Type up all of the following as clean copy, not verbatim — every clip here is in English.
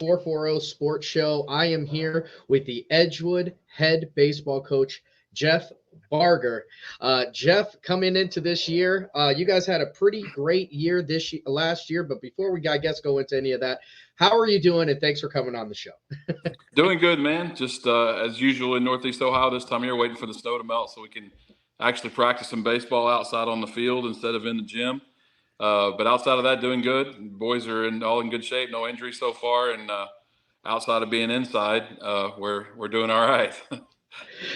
440 Sports Show. I am here with the Edgewood head baseball coach, Jeff Barger. Jeff, coming into this year, you guys had a pretty great year last year. But before we, I guess, go into any of that, how are you doing? And thanks for coming on the show. Doing good, man. Just as usual in Northeast Ohio this time of year, waiting for the snow to melt so we can actually practice some baseball outside on the field instead of in the gym. But outside of that, doing good. Boys are all in good shape, no injuries so far, and outside of being inside, we're doing all right.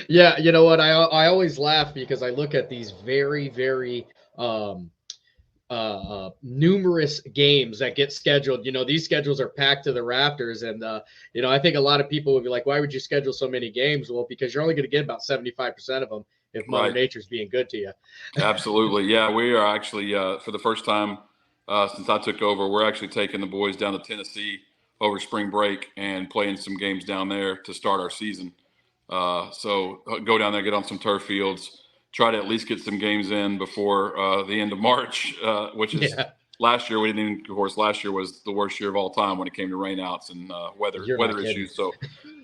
Yeah, you know what? I always laugh because I look at these very um, numerous games that get scheduled. These schedules are packed to the rafters, and I think a lot of people would be like, "Why would you schedule so many games?" Well, because you're only going to get about 75% of them if Mother Right. Nature's being good to you. Absolutely. Yeah, we are actually for the first time since I took over, we're actually taking the boys down to Tennessee over spring break and playing some games down there to start our season. So go down there, get on some turf fields, try to at least get some games in before the end of March, which is Yeah, last year. We didn't even, of course, last year was the worst year of all time when it came to rainouts and you're not weather kidding. issues. So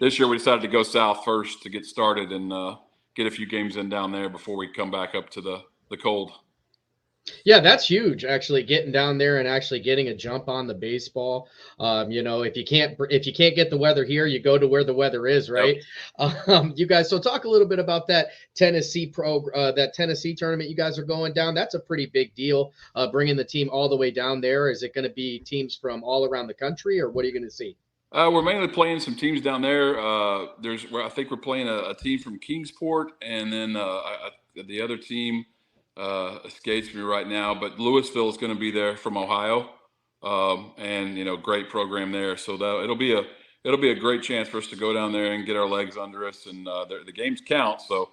this year we decided to go south first to get started and get a few games in down there before we come back up to the cold. Yeah, that's huge. Actually, getting down there and actually getting a jump on the baseball. If you can't get the weather here, you go to where the weather is, Yep. right? You guys. So talk a little bit about that Tennessee tournament you guys are going down. That's a pretty big deal. Bringing the team all the way down there. Is it going to be teams from all around the country, or what are you going to see? We're mainly playing some teams down there. I think we're playing a team from Kingsport, and then the other team escapes me right now. But Louisville is going to be there from Ohio, and great program there. So that it'll be a great chance for us to go down there and get our legs under us. And the games count, so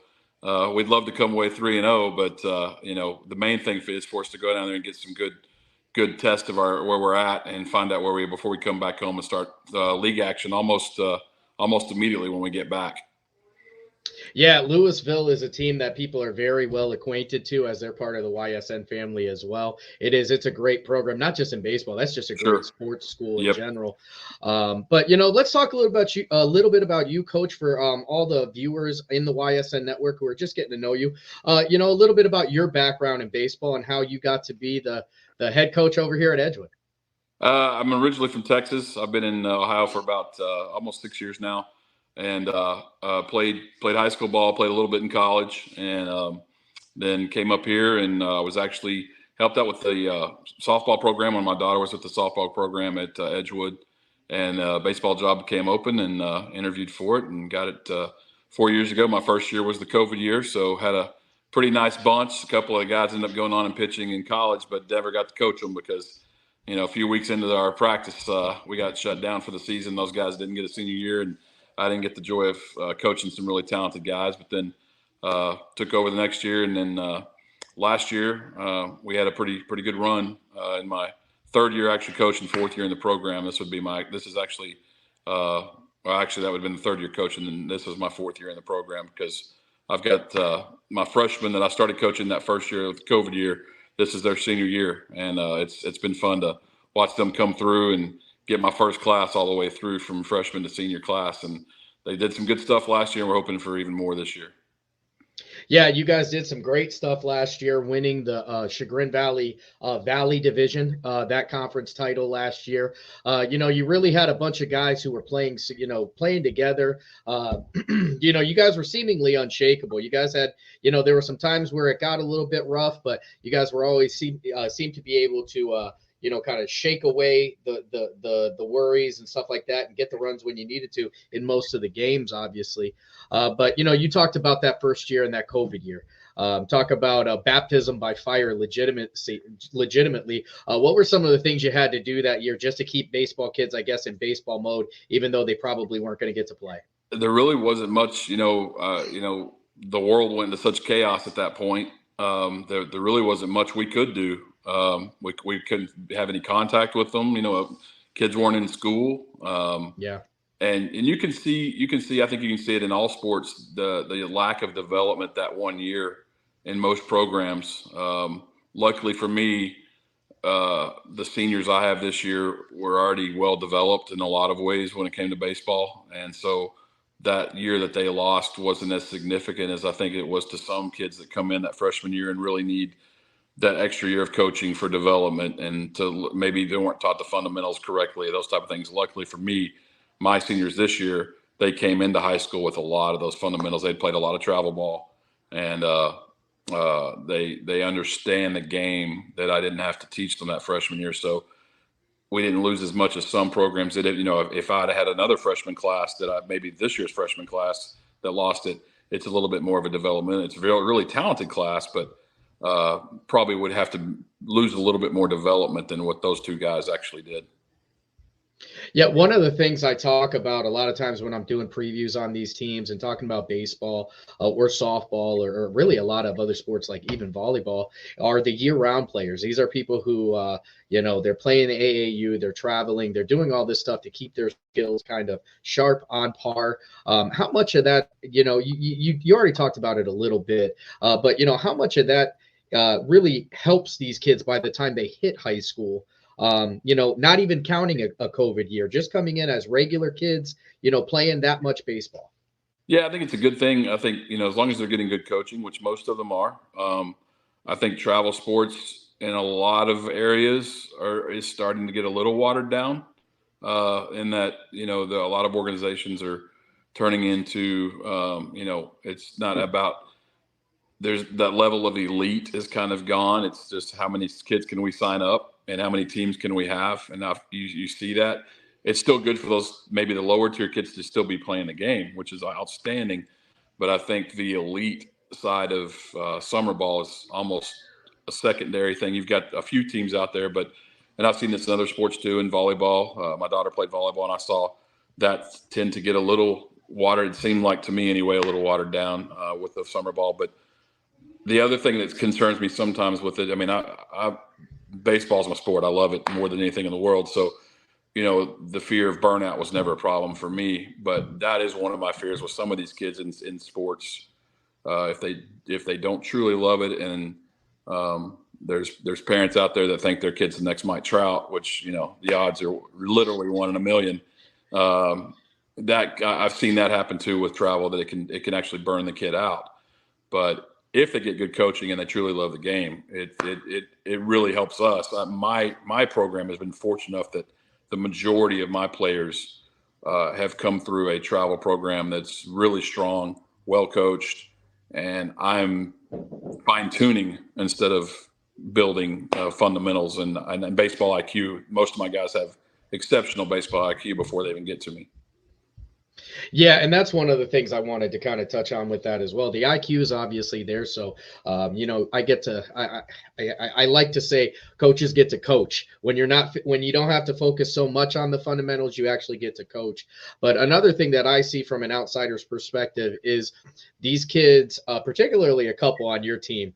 we'd love to come away 3-0. But the main thing is for us to go down there and get some good test of where we're at and find out before we come back home and start league action almost immediately when we get back. Yeah, Louisville is a team that people are very well acquainted to as they're part of the YSN family as well. It's a great program, not just in baseball. That's just a great Sure. sports school in Yep. general. But let's talk a little bit about you, Coach, for all the viewers in the YSN network who are just getting to know you. A little bit about your background in baseball and how you got to be the head coach over here at Edgewood. I'm originally from Texas. I've been in Ohio for about almost 6 years now, and played high school ball, played a little bit in college, and then came up here and was actually helped out with the softball program when my daughter was at the softball program at Edgewood, and baseball job came open and interviewed for it and got it 4 years ago. My first year was the COVID year, so had a pretty nice bunch. A couple of guys ended up going on and pitching in college, but never got to coach them because a few weeks into our practice, we got shut down for the season. Those guys didn't get a senior year, and I didn't get the joy of coaching some really talented guys. But then took over the next year, and then last year we had a pretty good run in my third year actually coaching, fourth year in the program. This is actually actually that would have been the third year coaching, and this was my fourth year in the program because I've got my freshmen that I started coaching that first year of the COVID year. This is their senior year, and it's been fun to watch them come through and get my first class all the way through from freshman to senior class. And they did some good stuff last year, and we're hoping for even more this year. Yeah, you guys did some great stuff last year, winning the Chagrin Valley Division, that conference title last year. You really had a bunch of guys who were playing together. You guys were seemingly unshakable. You guys had, there were some times where it got a little bit rough, but you guys were always seemed to be able to. Kind of shake away the worries and stuff like that and get the runs when you needed to in most of the games, obviously. But you talked about that first year and that COVID year. Talk about baptism by fire legitimately. What were some of the things you had to do that year just to keep baseball kids, I guess, in baseball mode, even though they probably weren't going to get to play? There really wasn't much, the world went into such chaos at that point. There really wasn't much we could do. We couldn't have any contact with them. Kids weren't in school. Yeah. And you can see, I think you can see it in all sports, the lack of development that one year in most programs. Luckily for me, the seniors I have this year were already well developed in a lot of ways when it came to baseball. And so that year that they lost wasn't as significant as I think it was to some kids that come in that freshman year and really need that extra year of coaching for development, and to maybe they weren't taught the fundamentals correctly, those type of things. Luckily for me, my seniors this year, they came into high school with a lot of those fundamentals. They'd played a lot of travel ball, and they understand the game that I didn't have to teach them that freshman year. So we didn't lose as much as some programs did. You know, if I'd had another freshman class maybe this year's freshman class that lost it, it's a little bit more of a development. It's a really, really talented class, but probably would have to lose a little bit more development than what those two guys actually did. Yeah, one of the things I talk about a lot of times when I'm doing previews on these teams and talking about baseball or softball or really a lot of other sports like even volleyball are the year-round players. These are people who, they're playing the AAU, they're traveling, they're doing all this stuff to keep their skills kind of sharp, on par. How much of that, you already talked about it a little bit, but, how much of that really helps these kids by the time they hit high school? Not even counting a COVID year, just coming in as regular kids, playing that much baseball. Yeah, I think it's a good thing. I think, as long as they're getting good coaching, which most of them are, I think travel sports in a lot of areas is starting to get a little watered down in that, a lot of organizations are turning into, it's not about, there's that level of elite is kind of gone. It's just how many kids can we sign up and how many teams can we have? And now you see that. It's still good for those, maybe the lower tier kids to still be playing the game, which is outstanding. But I think the elite side of summer ball is almost a secondary thing. You've got a few teams out there, and I've seen this in other sports too, in volleyball. My daughter played volleyball, and I saw that tend to get a little watered. It seemed like to me anyway, a little watered down with the summer ball. But the other thing that concerns me sometimes with it, I mean, baseball is my sport. I love it more than anything in the world. So, the fear of burnout was never a problem for me, but that is one of my fears with some of these kids in sports. If they don't truly love it, and there's parents out there that think their kid's the next Mike Trout, which, the odds are literally 1 in a million. That I've seen that happen too with travel, that it can actually burn the kid out. But if they get good coaching and they truly love the game, it really helps us. My program has been fortunate enough that the majority of my players have come through a travel program that's really strong, well coached, and I'm fine tuning instead of building fundamentals and baseball IQ. Most of my guys have exceptional baseball IQ before they even get to me. Yeah, and that's one of the things I wanted to kind of touch on with that as well. The IQ is obviously there, so I like to say coaches get to coach when you don't have to focus so much on the fundamentals. You actually get to coach. But another thing that I see from an outsider's perspective is these kids, particularly a couple on your team,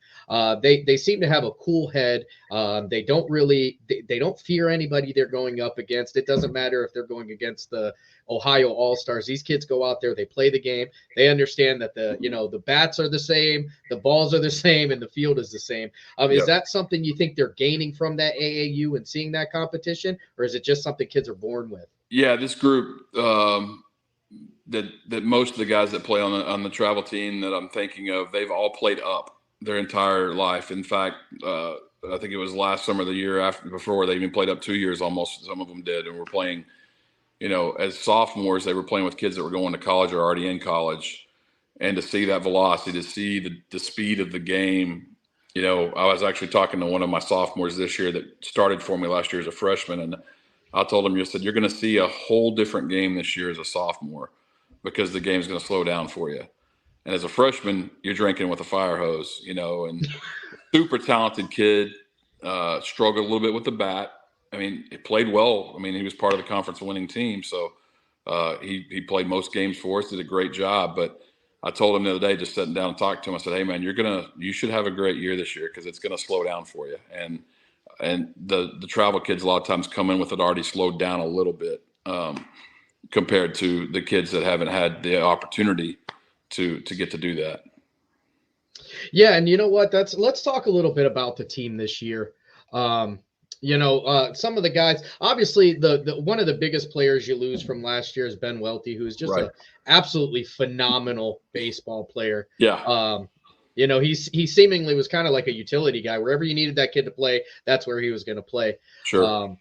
they seem to have a cool head. They don't fear anybody they're going up against. It doesn't matter if they're going against the Ohio All-Stars. These kids go out there, they play the game. They understand that the bats are the same, the balls are the same, and the field is the same. Is that something you think they're gaining from that AAU and seeing that competition, or is it just something kids are born with? Yeah, this group that most of the guys that play on the travel team that I'm thinking of, they've all played up their entire life. In fact, I think it was last summer, the year before, they even played up 2 years almost. Some of them did, and were playing. As sophomores, they were playing with kids that were going to college or already in college, and to see that velocity, to see the speed of the game. I was actually talking to one of my sophomores this year that started for me last year as a freshman, and I told him, you're going to see a whole different game this year as a sophomore, because the game's going to slow down for you. And as a freshman, you're drinking with a fire hose, and super talented kid, struggled a little bit with the bat. I mean, he played well. I mean, he was part of the conference winning team. So he played most games for us, did a great job. But I told him the other day, just sitting down and talking to him, I said, hey, man, you should have a great year this year, because it's going to slow down for you. And the travel kids a lot of times come in with it already slowed down a little bit compared to the kids that haven't had the opportunity to get to do that. Yeah, and you know what? Let's talk a little bit about the team this year. Some of the guys, obviously the one of the biggest players you lose from last year is Ben Welty, who is just Right. a absolutely phenomenal baseball player. Yeah. He seemingly was kind of like a utility guy. Wherever you needed that kid to play, that's where he was going to play. Sure.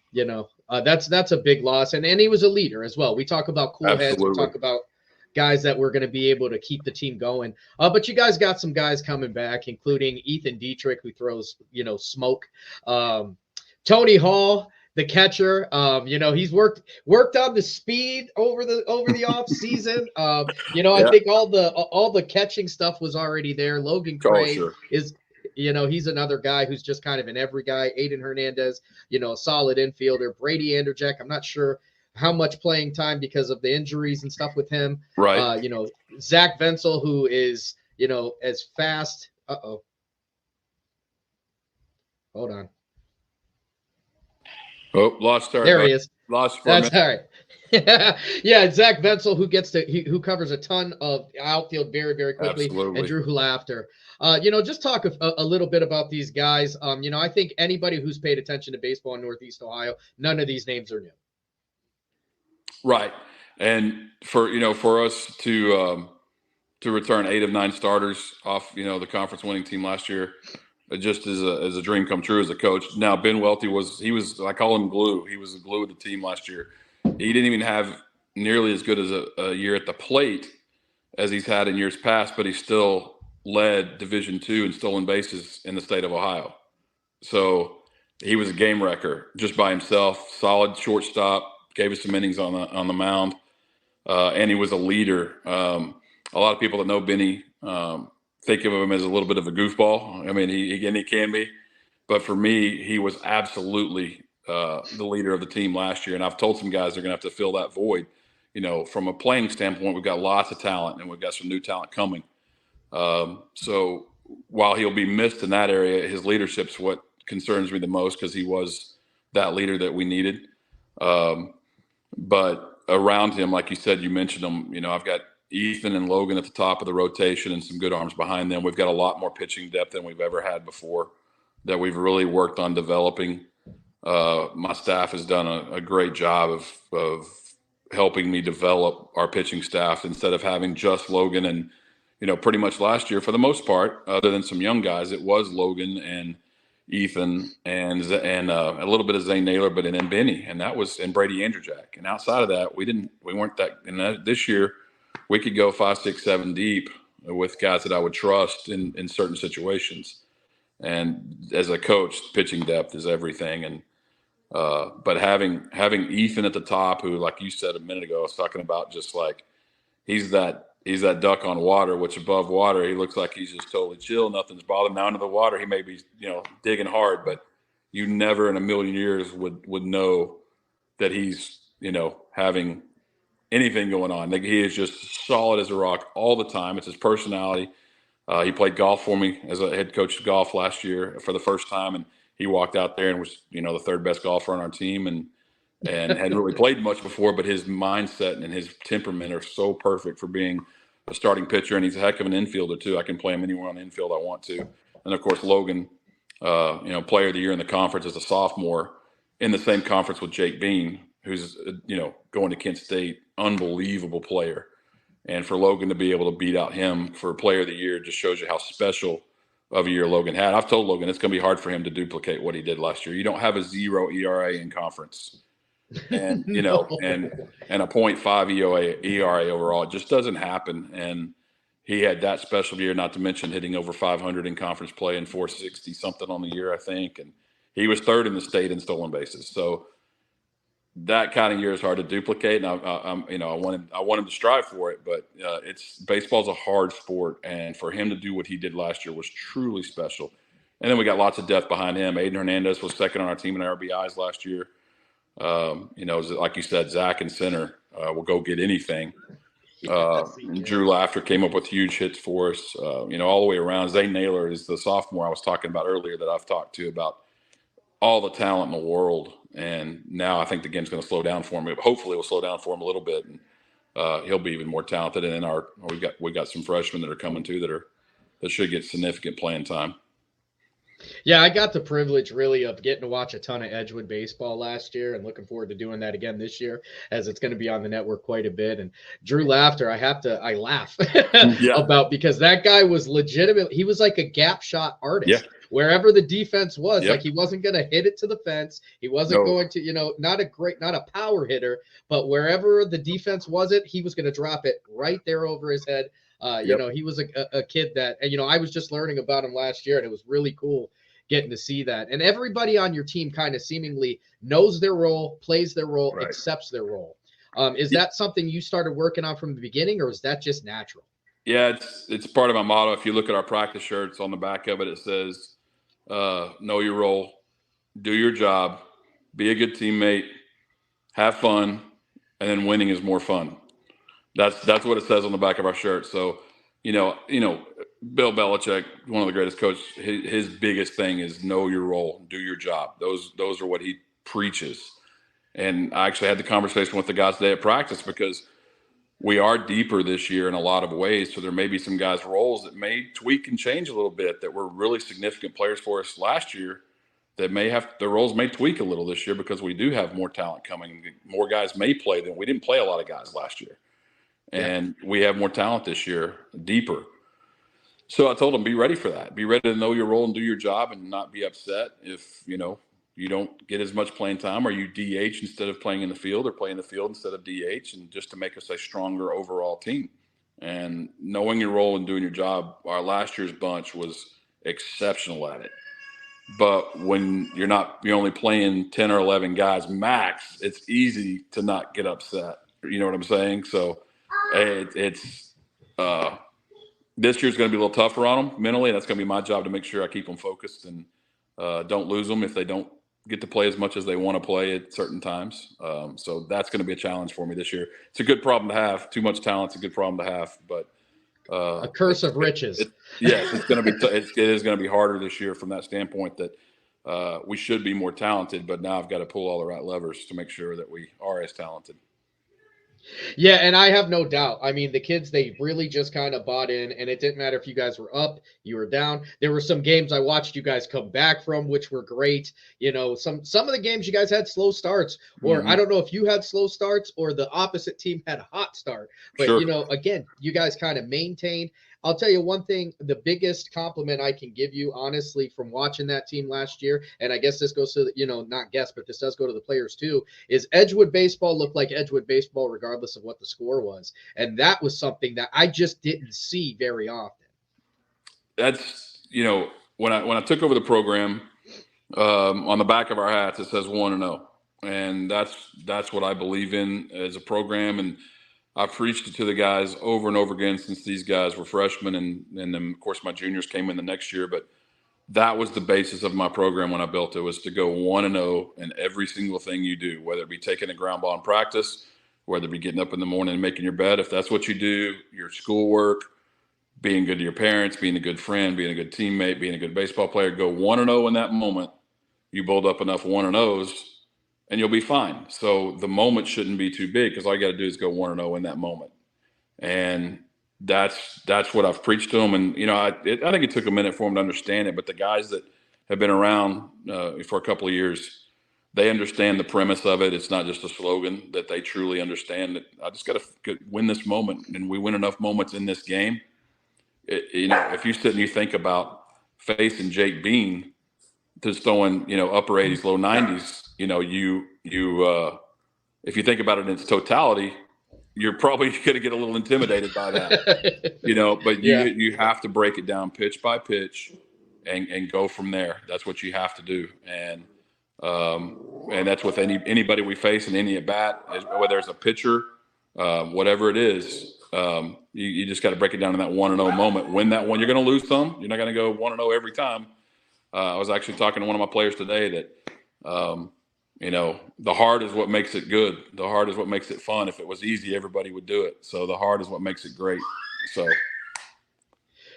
That's a big loss, and he was a leader as well. We talk about cool heads. We Absolutely. talk about guys that were going to be able to keep the team going. But you guys got some guys coming back, including Ethan Dietrich, who throws smoke. Tony Hall, the catcher, he's worked on the speed over the off season. I think all the catching stuff was already there. Logan Cray Sure. is, he's another guy who's just kind of an every guy. Aiden Hernandez, a solid infielder. Brady Anderjack, I'm not sure how much playing time because of the injuries and stuff with him. Right. Zach Venzel, who is, as fast. Hold on. Oh, lost her. There he is. Lost for That's all right. Yeah, Zach Venzel, who covers a ton of outfield very, very quickly. Absolutely. And Drew Laughter. Just talk a little bit about these guys. I think anybody who's paid attention to baseball in Northeast Ohio, none of these names are new. Right. And for us to return 8 of 9 starters off, the conference winning team last year, just as a dream come true as a coach. Now, Ben Welty I call him glue. He was the glue of the team last year. He didn't even have nearly as good as a year at the plate as he's had in years past, but he still led Division II in stolen bases in the state of Ohio. So he was a game wrecker just by himself, solid shortstop, gave us some innings on the mound, and he was a leader. A lot of people that know Benny think of him as a little bit of a goofball. I mean, he can be, but for me, he was absolutely the leader of the team last year. And I've told some guys they're going to have to fill that void. From a playing standpoint, we've got lots of talent, and we've got some new talent coming. So while he'll be missed in that area, his leadership's what concerns me the most, because he was that leader that we needed. But around him, like you said, you mentioned him. I've got Ethan and Logan at the top of the rotation and some good arms behind them. We've got a lot more pitching depth than we've ever had before that we've really worked on developing. My staff has done a great job of helping me develop our pitching staff instead of having just Logan. And, pretty much last year, for the most part, other than some young guys, it was Logan and Ethan and a little bit of Zane Naylor, but and then Benny, and Brady Anderjack. And outside of that, we weren't that. And this year, we could go 5, 6, 7 deep with guys that I would trust in certain situations. And as a coach, pitching depth is everything. And but having Ethan at the top, who, like you said a minute ago, I was talking about, just like he's that duck on water, which above water he looks like he's just totally chill, nothing's bothering him. Now under the water, he may be digging hard, but you never in a million years would know that he's having anything going on. Like, he is just solid as a rock all the time. It's his personality. He played golf for me as a head coach of golf last year for the first time, and he walked out there and was the third best golfer on our team, and hadn't really played much before, but his mindset and his temperament are so perfect for being a starting pitcher, and he's a heck of an infielder too. I can play him anywhere on the infield I want to. And of course, Logan, player of the year in the conference as a sophomore, in the same conference with Jake Bean, who's going to Kent State, unbelievable player. And for Logan to be able to beat out him for player of the year just shows you how special of a year Logan had. I've told Logan it's going to be hard for him to duplicate what he did last year. You don't have a 0 ERA in conference, and No. and a .5 ERA overall. It just doesn't happen. And he had that special year, not to mention hitting over 500 in conference play and 460 something on the year, I think. And he was third in the state in stolen bases. So that kind of year is hard to duplicate, and I want him to strive for it. But baseball's a hard sport, and for him to do what he did last year was truly special. And then we got lots of depth behind him. Aiden Hernandez was second on our team in RBIs last year. Like you said, Zach in center will go get anything. Drew Laughter came up with huge hits for us. All the way around. Zane Naylor is the sophomore I was talking about earlier that I've talked to about all the talent in the world. And now I think the game's going to slow down for him. Hopefully, it will slow down for him a little bit, and he'll be even more talented. And then we got some freshmen that are coming too that should get significant playing time. Yeah, I got the privilege really of getting to watch a ton of Edgewood baseball last year and looking forward to doing that again this year as it's going to be on the network quite a bit. And Drew Laughter, I laugh Yeah, about because that guy was legitimate. He was like a gap shot yeah, artist. Wherever the defense was, like yep. he wasn't going to hit it to the fence. He wasn't No, going to, not a power hitter, but wherever the defense wasn't, he was going to drop it right there over his head. yep. He was a kid that, I was just learning about him last year, and it was really cool getting to see that. And everybody on your team kind of seemingly knows their role, plays their role, Right. accepts their role. Is that something you started working on from the beginning, or is that just natural? Yeah, it's part of my motto. If you look at our practice shirts, on the back of it, it says, know your role, do your job, be a good teammate, have fun, and then winning is more fun. That's what it says on the back of our shirt. So, Bill Belichick, one of the greatest coaches, his biggest thing is know your role, do your job. Those are what he preaches. And I actually had the conversation with the guys today at practice because we are deeper this year in a lot of ways. So there may be some guys' roles that may tweak and change a little bit that were really significant players for us last year that may have their roles may tweak a little this year because we do have more talent coming. More guys may play than we didn't play a lot of guys last year. And we have more talent this year, deeper. So I told them, be ready for that. Be ready to know your role and do your job and not be upset if, you don't get as much playing time or you DH instead of playing in the field or play in the field instead of DH, and just to make us a stronger overall team. And knowing your role and doing your job, our last year's bunch was exceptional at it. But when you're only playing 10 or 11 guys max, it's easy to not get upset. You know what I'm saying? So it's this year's going to be a little tougher on them mentally. That's going to be my job to make sure I keep them focused and don't lose them if they don't get to play as much as they want to play at certain times. So that's going to be a challenge for me this year. It's a good problem to have. Too much talent's a good problem to have, but A curse of riches. Yes, it's going to be. It is going to be harder this year from that standpoint that we should be more talented, but now I've got to pull all the right levers to make sure that we are as talented. Yeah, and I have no doubt. I mean, the kids, they really just kind of bought in, and it didn't matter if you guys were up, you were down. There were some games I watched you guys come back from, which were great. Some of the games you guys had slow starts, or I don't know if you had slow starts or the opposite team had a hot start. But, Sure. Again, you guys kind of maintained. I'll tell you one thing, the biggest compliment I can give you, honestly, from watching that team last year, and I guess this goes to, not guess, but this does go to the players too, is Edgewood baseball looked like Edgewood baseball regardless of what the score was. And that was something that I just didn't see very often. That's, when I took over the program, on the back of our hats, it says 1-0. And that's what I believe in as a program. And I preached it to the guys over and over again since these guys were freshmen, and then of course my juniors came in the next year. But that was the basis of my program when I built it, was to go 1-0 in every single thing you do, whether it be taking a ground ball in practice, whether it be getting up in the morning and making your bed, if that's what you do, your schoolwork, being good to your parents, being a good friend, being a good teammate, being a good baseball player. Go 1-0 in that moment. You build up enough 1-0s, and you'll be fine. So the moment shouldn't be too big because all you got to do is go 1-0 in that moment. And that's what I've preached to them. And, I think it took a minute for them to understand it. But the guys that have been around for a couple of years, they understand the premise of it. It's not just a slogan, that they truly understand that I just got to win this moment. And we win enough moments in this game. If you sit and you think about facing Jake Bean, just throwing, upper 80s, low 90s, if you think about it in its totality, you're probably going to get a little intimidated by that, but you have to break it down pitch by pitch and go from there. That's what you have to do. And that's with anybody we face in any at bat, whether it's a pitcher, whatever it is, you just got to break it down in that 1-0 moment. Win that one. You're going to lose some. You're not going to go 1-0 every time. I was actually talking to one of my players today that, the hard is what makes it good. The hard is what makes it fun. If it was easy, everybody would do it. So the hard is what makes it great. So,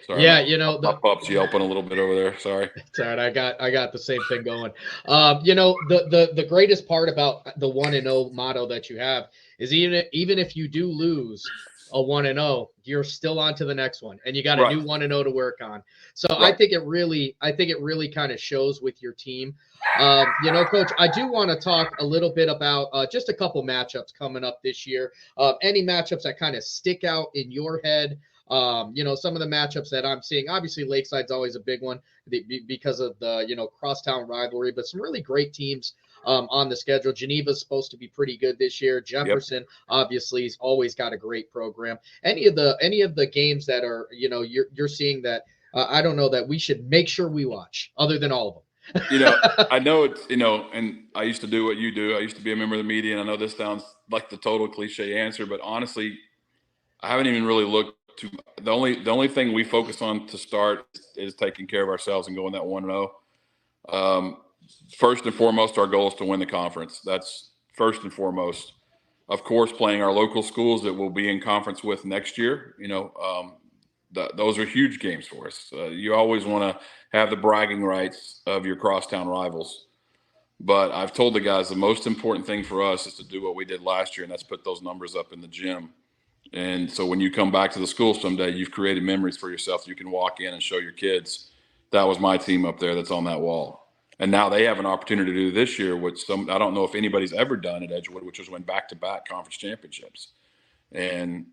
sorry. Yeah, my pup's yelping a little bit over there. Sorry. It's all right. I got the same thing going. The greatest part about the 1-0 motto that you have is even if you do lose, a 1-0, you're still on to the next one, and you got a Right. new 1-0 to work on. So Right. I think it really kind of shows with your team. Coach, I do want to talk a little bit about just a couple matchups coming up this year. Any matchups that kind of stick out in your head? Some of the matchups that I'm seeing, obviously Lakeside's always a big one because of the, crosstown rivalry, but some really great teams on the schedule. Geneva's supposed to be pretty good this year. Jefferson, obviously, has always got a great program. Any of the games that are, you're seeing that, I don't know, that we should make sure we watch other than all of them. I know it's, and I used to do what you do. I used to be a member of the media, and I know this sounds like the total cliche answer, but honestly, I haven't even really looked to the only thing we focus on to start is taking care of ourselves and going that 1-0. First and foremost, our goal is to win the conference. That's first and foremost. Of course, playing our local schools that we'll be in conference with next year, those are huge games for us. You always want to have the bragging rights of your crosstown rivals. But I've told the guys the most important thing for us is to do what we did last year, and that's put those numbers up in the gym. And so when you come back to the school someday, you've created memories for yourself. You can walk in and show your kids, that was my team up there that's on that wall. And now they have an opportunity to do this year, which I don't know if anybody's ever done at Edgewood, which was win back-to-back conference championships. And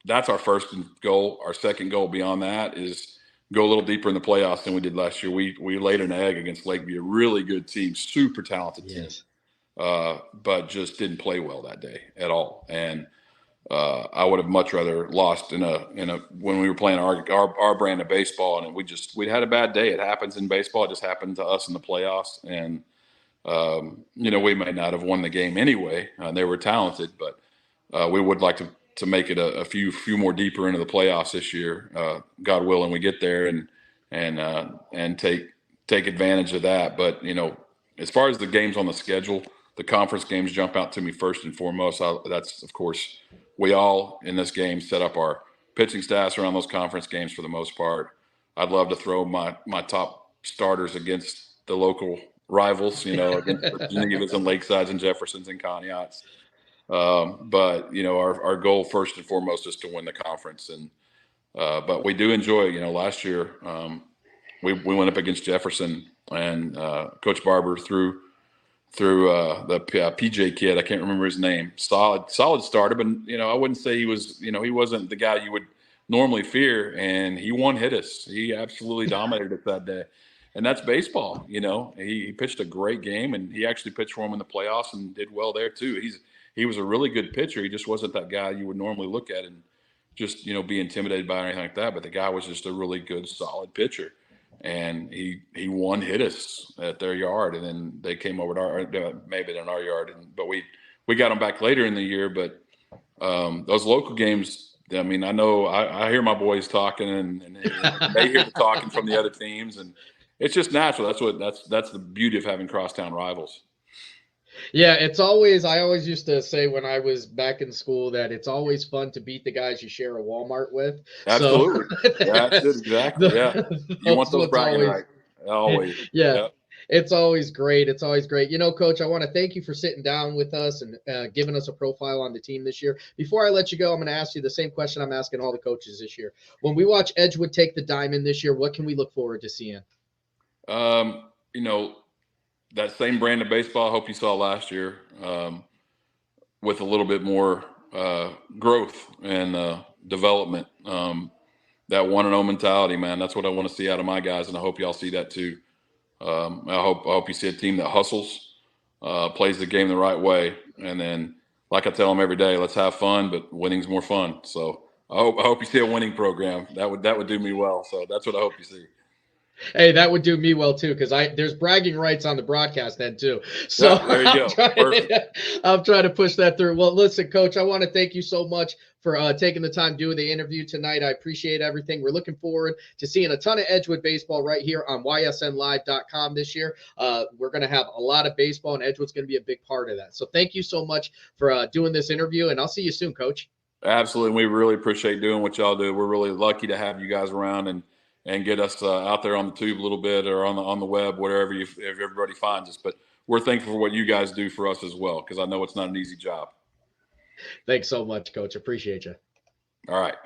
that's our first goal. Our second goal beyond that is go a little deeper in the playoffs than we did last year. We laid an egg against Lakeview, a really good team, super talented team, but just didn't play well that day at all. And I would have much rather lost in a when we were playing our brand of baseball, and we had a bad day. It happens in baseball. It just happened to us in the playoffs, and we may not have won the game anyway. They were talented, but we would like to make it a few more deeper into the playoffs this year, God willing. We get there and take advantage of that. But as far as the games on the schedule, the conference games jump out to me first and foremost. That's, of course, we all in this game set up our pitching staffs around those conference games for the most part. I'd love to throw my top starters against the local rivals, against Genevas and Lakesides and Jeffersons and Conneauts. But our goal first and foremost is to win the conference. And but we do enjoy. Last year we went up against Jefferson, and Coach Barber threw the PJ kid. I can't remember his name. Solid starter, but I wouldn't say he was. He wasn't the guy you would normally fear, and he hit us. He absolutely dominated us that day, and that's baseball. He pitched a great game, and he actually pitched for him in the playoffs and did well there too. He was a really good pitcher. He just wasn't that guy you would normally look at and just be intimidated by or anything like that. But the guy was just a really good, solid pitcher. And he hit us at their yard, and then they came over to our maybe in our yard, but we got them back later in the year. But those local games, I mean, I know I hear my boys talking, and they hear the talking from the other teams, and it's just natural. That's the beauty of having crosstown rivals. Yeah, I always used to say when I was back in school that it's always fun to beat the guys you share a Walmart with. Absolutely. That's it, exactly. Yeah. You want those bragging rights. Always. Yeah. Yep. It's always great. It's always great. Coach, I want to thank you for sitting down with us and giving us a profile on the team this year. Before I let you go, I'm going to ask you the same question I'm asking all the coaches this year. When we watch Edgewood take the diamond this year, what can we look forward to seeing? That same brand of baseball I hope you saw last year, with a little bit more growth and development. That 1-0 mentality, man, that's what I want to see out of my guys, and I hope y'all see that too. I hope you see a team that hustles, plays the game the right way, and then, like I tell them every day, let's have fun, but winning's more fun. So I hope you see a winning program. That would do me well. So that's what I hope you see. Hey, that would do me well too, because there's bragging rights on the broadcast end too. So yeah, there you go. I'm trying to push that through. Well, listen, Coach, I want to thank you so much for taking the time doing the interview tonight. I appreciate everything. We're looking forward to seeing a ton of Edgewood baseball right here on ysnlive.com this year. We're going to have a lot of baseball, and Edgewood's going to be a big part of that. So thank you so much for doing this interview, and I'll see you soon, Coach. Absolutely. We really appreciate doing what y'all do. We're really lucky to have you guys around and get us out there on the tube a little bit, or on the web, wherever if everybody finds us. But we're thankful for what you guys do for us as well, because I know it's not an easy job. Thanks so much, Coach. Appreciate you. All right.